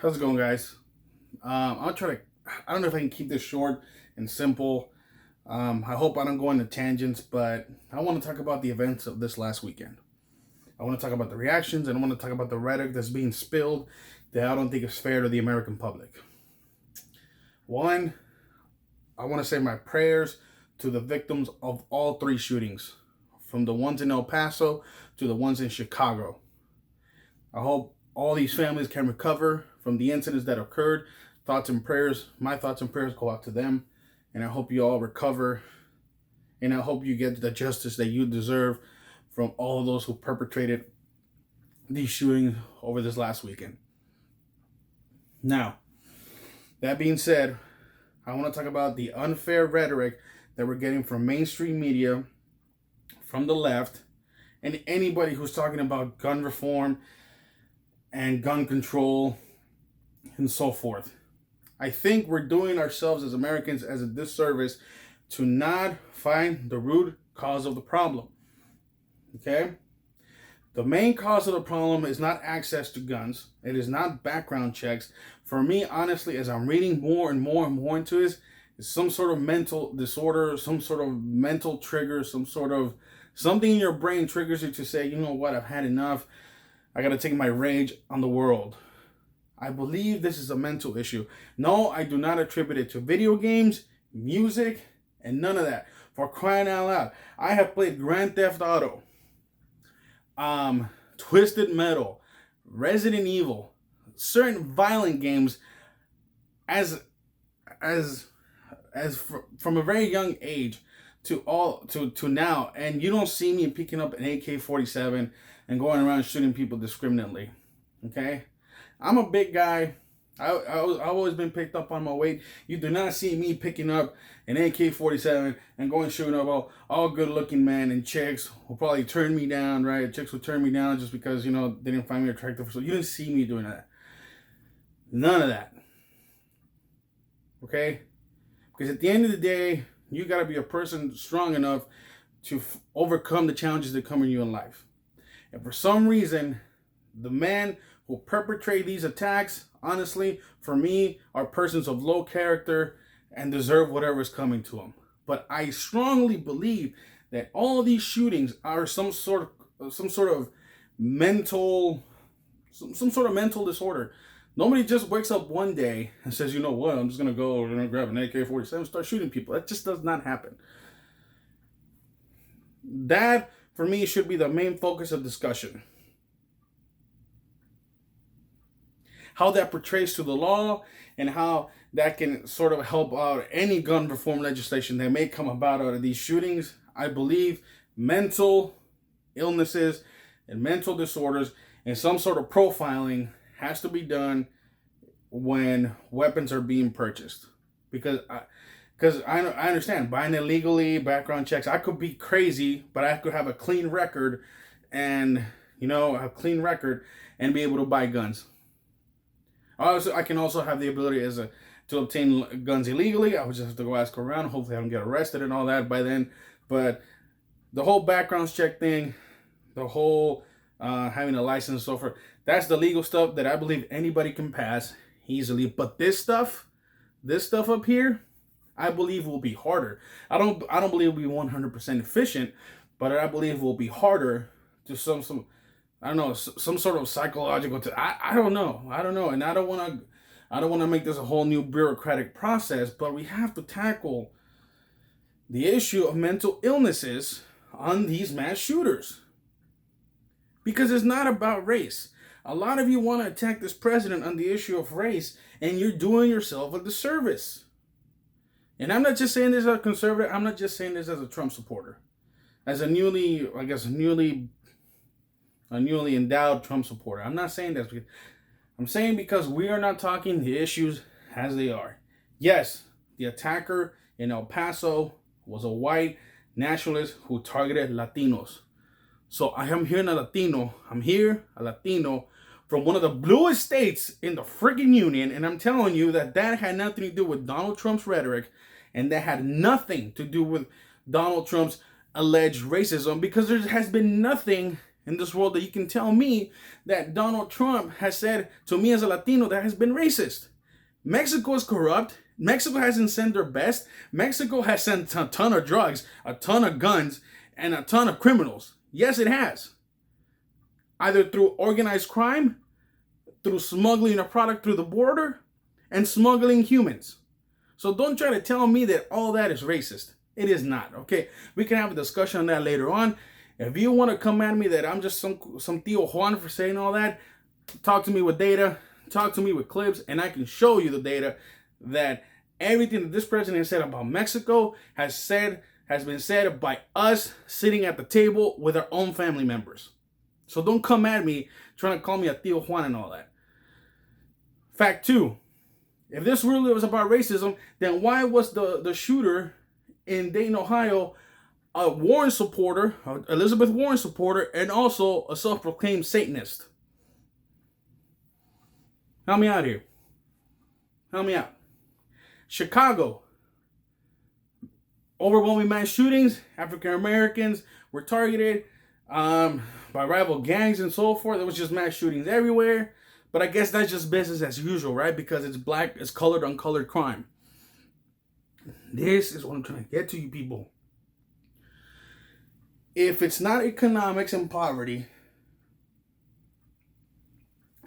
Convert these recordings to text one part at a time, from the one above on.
How's it going, guys? I'll try to. I don't know if I can keep this short and simple. I hope I don't go into tangents, but I want to talk about the events of this last weekend. I want to talk about the reactions, and I want to talk about the rhetoric that's being spilled that I don't think is fair to the American public. One, I want to say my prayers to the victims of all three shootings, from the ones in El Paso to the ones in Chicago. I hope all these families can recover from the incidents that occurred. Thoughts and prayers, my thoughts and prayers go out to them. And I hope you all recover. And I hope you get the justice that you deserve from all of those who perpetrated these shootings over this last weekend. Now, that being said, I want to talk about the unfair rhetoric that we're getting from mainstream media, from the left, and anybody who's talking about gun reform and gun control and so forth. I think we're doing ourselves as Americans as a disservice to not find the root cause of the problem. Okay? The main cause of the problem is not access to guns. It is not background checks. For me, honestly, as I'm reading more and more and more into this, it's some sort of mental disorder, some sort of mental trigger, some sort of something in your brain triggers you to say, you know what, I've had enough. I got to take my rage on the world. I believe this is a mental issue. No, I do not attribute it to video games, music, and none of that. For crying out loud, I have played Grand Theft Auto, Twisted Metal, Resident Evil, certain violent games from a very young age to now, and you don't see me picking up an AK-47 and going around shooting people discriminately. Okay, I'm a big guy. I've always been picked up on my weight. You do not see me picking up an AK-47 and going shooting up all good-looking men and chicks will probably turn me down, right? Chicks will turn me down just because, they didn't find me attractive. So you didn't see me doing that. None of that. Okay? Because at the end of the day, you got to be a person strong enough to overcome the challenges that come in you in life. And for some reason, the men who perpetrate these attacks, honestly, for me, are persons of low character and deserve whatever is coming to them. But I strongly believe that all these shootings are some sort of mental disorder. Nobody just wakes up one day and says, you know what, I'm just going to go grab an AK-47 and start shooting people. That just does not happen. That, for me, should be the main focus of discussion. How that portrays to the law and how that can sort of help out any gun reform legislation that may come about out of these shootings. I believe mental illnesses and mental disorders and some sort of profiling has to be done when weapons are being purchased. Because I understand buying illegally, background checks. I could be crazy, but I could have a clean record and, be able to buy guns. I can also have the ability to obtain guns illegally. I would just have to go ask around. Hopefully I don't get arrested and all that by then. But the whole background check thing, the whole having a license and so forth, that's the legal stuff that I believe anybody can pass easily. But this stuff up here, I believe will be harder. I don't believe it will be 100% efficient, but I believe it will be harder to some sort of psychological. I don't know, and I don't want to make this a whole new bureaucratic process. But we have to tackle the issue of mental illnesses on these mass shooters, because it's not about race. A lot of you want to attack this president on the issue of race, and you're doing yourself a disservice. And I'm not just saying this as a conservative. I'm not just saying this as a Trump supporter, as a newly endowed Trump supporter. I'm not saying this. I'm saying because we are not talking the issues as they are. Yes, the attacker in El Paso was a white nationalist who targeted Latinos. So I am here a Latino. A Latino from one of the bluest states in the friggin' union. And I'm telling you that had nothing to do with Donald Trump's rhetoric. And that had nothing to do with Donald Trump's alleged racism, because there has been nothing in this world that you can tell me that Donald Trump has said to me as a Latino that has been racist. Mexico is corrupt. Mexico hasn't sent their best. Mexico has sent a ton of drugs, a ton of guns, and a ton of criminals. Yes, it has. Either through organized crime, through smuggling a product through the border, and smuggling humans. So don't try to tell me that all that is racist. It is not, okay? We can have a discussion on that later on. If you want to come at me that I'm just some Tío Juan for saying all that, talk to me with data, talk to me with clips, and I can show you the data that everything that this president said about Mexico has been said by us sitting at the table with our own family members. So don't come at me trying to call me a Tío Juan and all that. Fact 2. If this really was about racism, then why was the shooter in Dayton, Ohio, a Warren supporter, Elizabeth Warren supporter, and also a self-proclaimed Satanist? Help me out here. Help me out. Chicago. Overwhelming mass shootings. African Americans were targeted by rival gangs and so forth. There was just mass shootings everywhere. But I guess that's just business as usual, right? Because it's black, it's colored, uncolored crime. This is what I'm trying to get to you people. If it's not economics and poverty,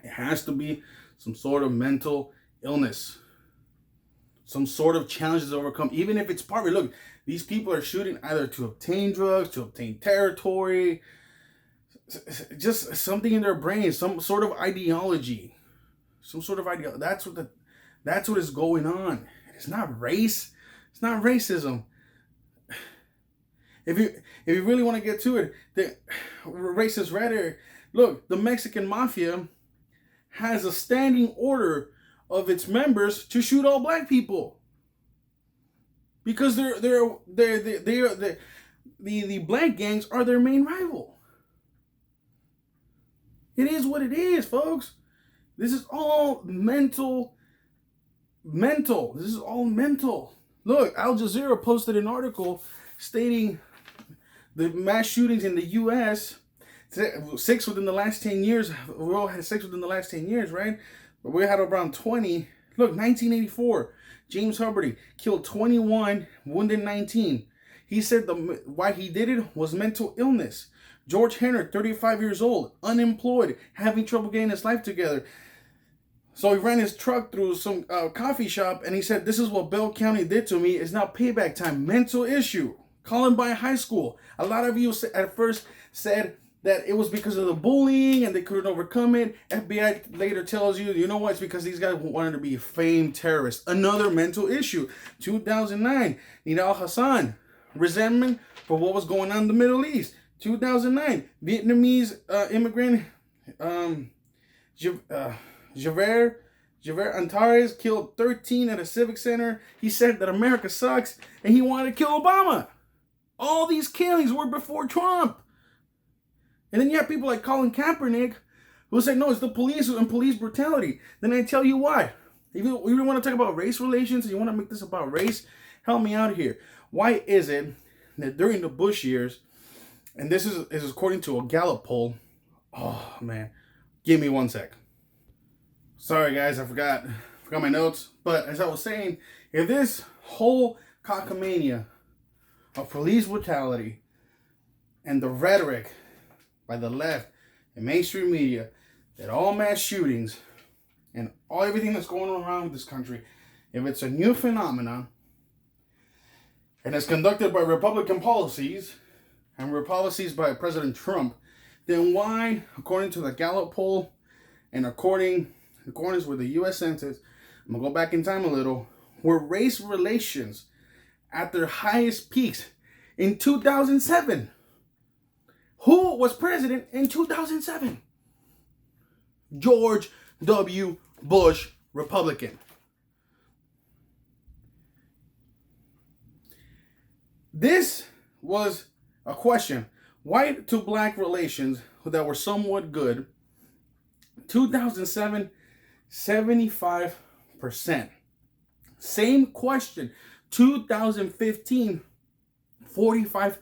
it has to be some sort of mental illness. Some sort of challenges to overcome. Even if it's poverty. Look, these people are shooting either to obtain drugs, to obtain territory, just something in their brain, some sort of ideology. That's what is going on. It's not race. It's not racism. If you really want to get to it, the racist rhetoric. Look, the Mexican mafia has a standing order of its members to shoot all black people because the black gangs are their main rival. It is what it is, folks. This is all mental. This is all mental. Look, Al Jazeera posted an article stating the mass shootings in the U.S., 6 within the last 10 years. We all had 6 within the last 10 years, right? But we had around 20. Look, 1984, James Hubbard killed 21, wounded 19. He said why he did it was mental illness. George Henry, 35 years old, unemployed, having trouble getting his life together. So he ran his truck through some coffee shop and he said, this is what Bell County did to me. It's now payback time. Mental issue. Columbine High School. A lot of you at first said that it was because of the bullying and they couldn't overcome it. FBI later tells you, you know what? It's because these guys wanted to be famed terrorists. Another mental issue. 2009, Nidal Hassan. Resentment for what was going on in the Middle East. 2009, Vietnamese immigrant Javier Antares killed 13 at a civic center. He said that America sucks and he wanted to kill Obama. All these killings were before Trump. And then you have people like Colin Kaepernick who say, no, it's the police and police brutality. Then I tell you why. If you want to talk about race relations and you want to make this about race, help me out here. Why is it that during the Bush years, and this is according to a Gallup poll. Oh, man. Give me 1 sec. Sorry, guys. I forgot my notes. But as I was saying, if this whole cockamania of police brutality and the rhetoric by the left and mainstream media that all mass shootings and everything that's going on around this country, if it's a new phenomenon and it's conducted by Republican policies and were policies by President Trump, then why, according to the Gallup poll and accordance with the U.S. Census, I'm going to go back in time a little, were race relations at their highest peaks in 2007? Who was president in 2007? George W. Bush, Republican. This was a question. White to black relations that were somewhat good. 2007, 75%. Same question. 2015, 45%.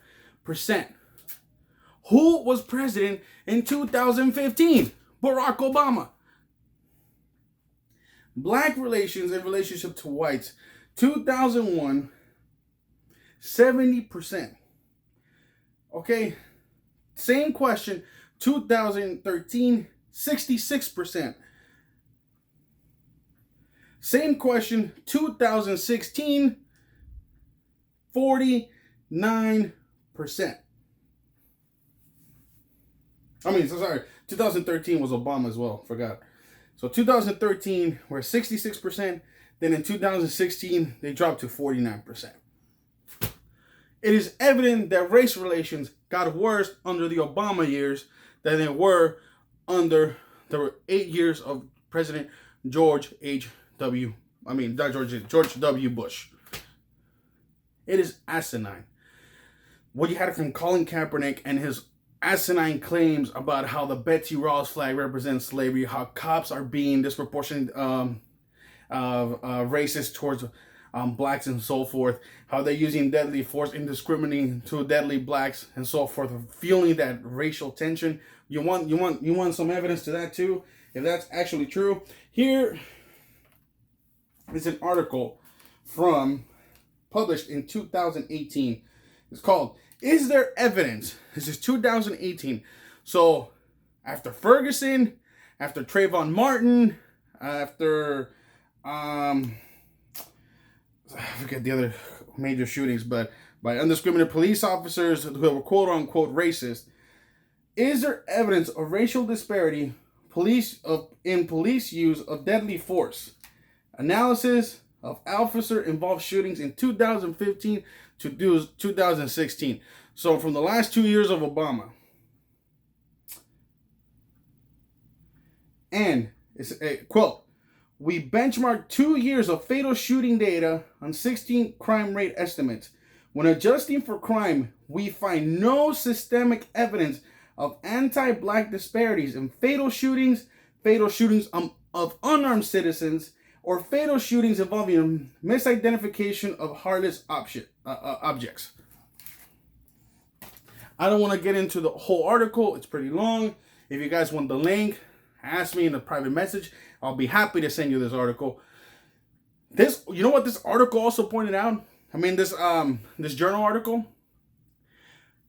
Who was president in 2015? Barack Obama. Black relations in relationship to whites, 2001, 70%. Okay, same question, 2013, 66%. Same question, 2016, 49%. Sorry, 2013 was Obama as well, forgot. So 2013, we're 66%. Then in 2016, they dropped to 49%. It is evident that race relations got worse under the Obama years than they were under the 8 years of President George W. Bush. It is asinine. What you had from Colin Kaepernick and his asinine claims about how the Betsy Ross flag represents slavery, how cops are being disproportionate racist towards blacks and so forth, how they're using deadly force indiscriminately to deadly blacks and so forth, feeling that racial tension. You want some evidence to that too? If that's actually true, here is an article published in 2018. It's called "Is There Evidence?" This is 2018. So after Ferguson, after Trayvon Martin, after I forget the other major shootings, but by undiscriminated police officers who were quote unquote racist, is there evidence of racial disparity in police use of deadly force? Analysis of officer-involved shootings in 2015 to 2016. So from the last 2 years of Obama. And it's a quote, "We benchmarked 2 years of fatal shooting data on 16 crime rate estimates. When adjusting for crime, we find no systemic evidence of anti-black disparities in fatal shootings of unarmed citizens, or fatal shootings involving misidentification of harmless objects." I don't want to get into the whole article. It's pretty long. If you guys want the link, ask me in a private message. I'll be happy to send you this article. You know what this article also pointed out? This journal article,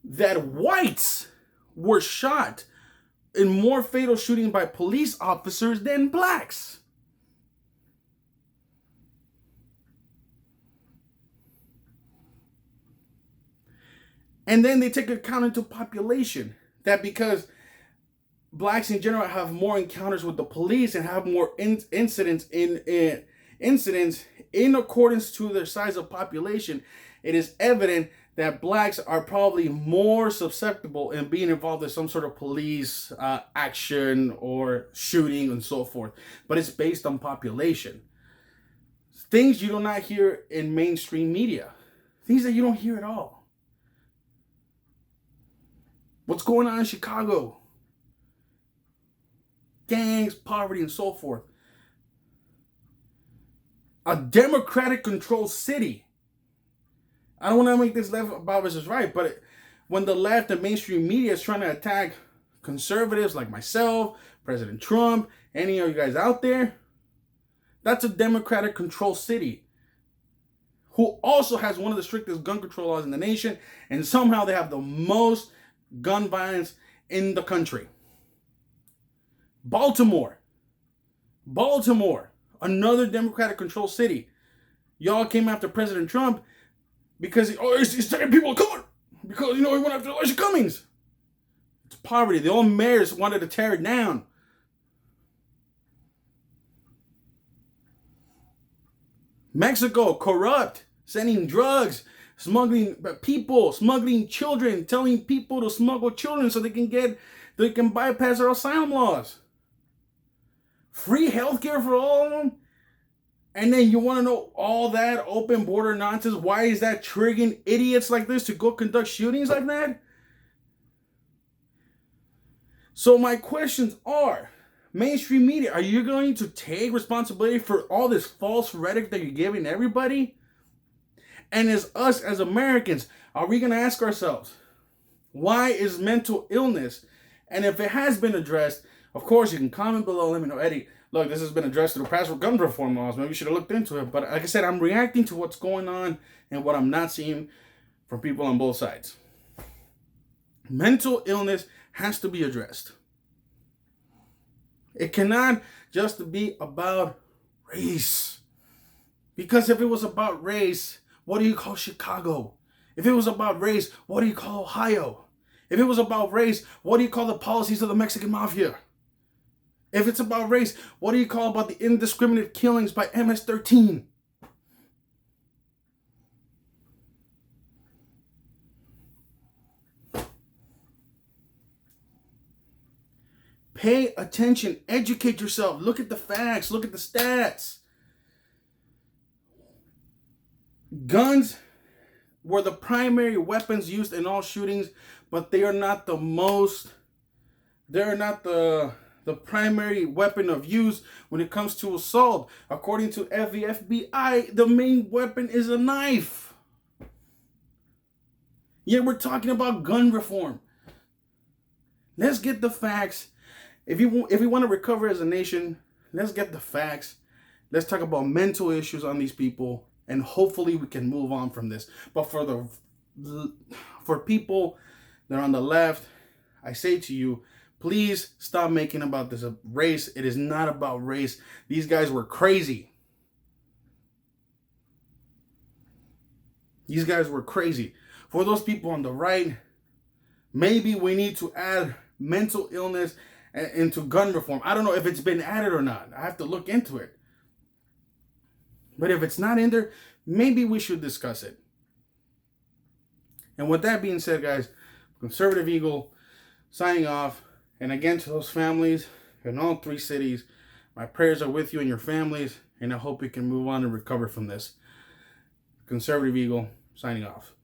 that whites were shot in more fatal shootings by police officers than blacks. And then they take account into population, that because blacks in general have more encounters with the police and have more incidents in accordance to their size of population, it is evident that blacks are probably more susceptible in being involved in some sort of police action or shooting and so forth. But it's based on population. Things you do not hear in mainstream media. Things that you don't hear at all. What's going on in Chicago? Gangs, poverty, and so forth. A Democratic-controlled city. I don't want to make this left about versus right, but when the left and mainstream media is trying to attack conservatives like myself, President Trump, any of you guys out there, that's a Democratic-controlled city who also has one of the strictest gun control laws in the nation, and somehow they have the most gun violence in the country. Baltimore, another Democratic-controlled city. Y'all came after President Trump because he's taking people of color. Because, he went after Elijah Cummings. It's poverty. The old mayors wanted to tear it down. Mexico, corrupt, sending drugs, smuggling people, smuggling children, telling people to smuggle children so they can bypass our asylum laws. Free healthcare for all of them. And then you want to know all that open border nonsense? Why is that triggering idiots like this to go conduct shootings like that? So my questions are, mainstream media, are you going to take responsibility for all this false rhetoric that you're giving everybody? And as us, as Americans, are we going to ask ourselves, Why is mental illness? And if it has been addressed, of course, you can comment below. Let me know, Eddie, look, this has been addressed through Paso gun reform laws. Maybe you should have looked into it. But like I said, I'm reacting to what's going on and what I'm not seeing from people on both sides. Mental illness has to be addressed. It cannot just be about race. Because if it was about race, what do you call Chicago? If it was about race, what do you call Ohio? If it was about race, what do you call the policies of the Mexican mafia? If it's about race, what do you call about the indiscriminate killings by MS-13? Pay attention, educate yourself, look at the facts, look at the stats. Guns were the primary weapons used in all shootings, but they are not the primary weapon of use when it comes to assault. According to the FBI, the main weapon is a knife. Yet we're talking about gun reform. Let's get the facts. If we want to recover as a nation, let's get the facts. Let's talk about mental issues on these people, and hopefully we can move on from this. But for people that are on the left, I say to you, please stop making about this a race. It is not about race. These guys were crazy. These guys were crazy. For those people on the right, maybe we need to add mental illness into gun reform. I don't know if it's been added or not. I have to look into it. But if it's not in there, maybe we should discuss it. And with that being said, guys, Conservative Eagle signing off. And again, to those families in all 3 cities, my prayers are with you and your families, and I hope we can move on and recover from this. Conservative Eagle signing off.